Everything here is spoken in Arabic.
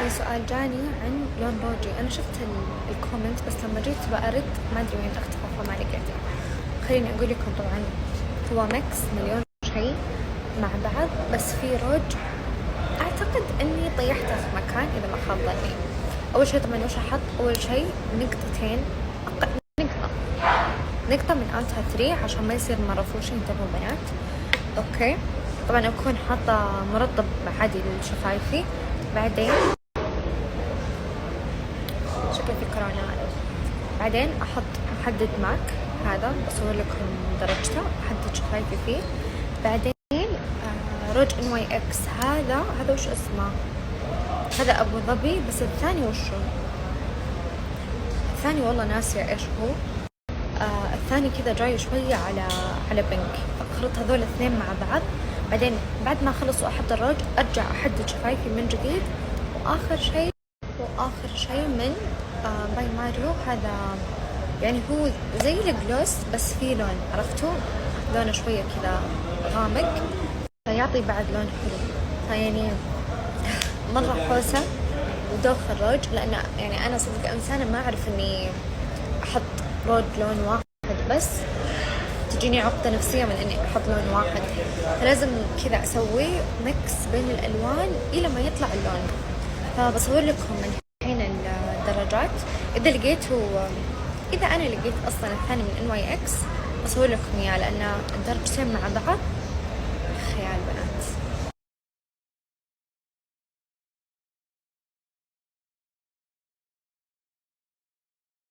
في سؤال جاني عن لون روجي. أنا شفت الكومنت بس لما جيت بأرد ما أدري وين اختفى فما لقيته. خليني أقول لكم طبعا هو ميكس مليون شيء مع بعض، بس في روج أعتقد إني طيحته في مكان إذا ما خاب ظني. أول شيء طبعا وش أحط؟ أول شيء نقطتين، نقطة من ألتا 3 عشان ما يصير مرفوش، انتبهوا بنات. أوكي طبعا أكون حاطة مرطب عادي لشفايفي. بعدين شكل في كورونا. بعدين أحط محدد ماك، هذا بصور لكم درجته، أحدد شفايفي فيه. بعدين روج NYX، هذا وش اسمه؟ هذا أبو ظبي، بس الثاني وشو؟ الثاني والله ناسية إيش هو. الثاني كذا جاي شوية على بنك، فأخلط هذول الاثنين مع بعض. بعدين بعد ما أخلص وأحط الروج أرجع أحدد شفايفي من جديد. وآخر شيء من باي ماريو، هذا يعني هو زي الجلوس بس فيه لون، عرفتوا؟ لونه شوية كذا غامق فيعطي بعد لون حلو. فيعني مرة حوسة ودوخ الروج، لأن يعني أنا صدق إنسانة ما أعرف إني أحط روج لون واحد، بس تجيني عقدة نفسية من إني أحط لون واحد، فلازم كذا أسوي ميكس بين الألوان إلى ما يطلع اللون. فبصور لكم من الحين الدرجات، إذا أنا لقيت أصلا الثاني من NYX بصور لكم إياه، لأن الدرجتين مع بعض خيال بنات.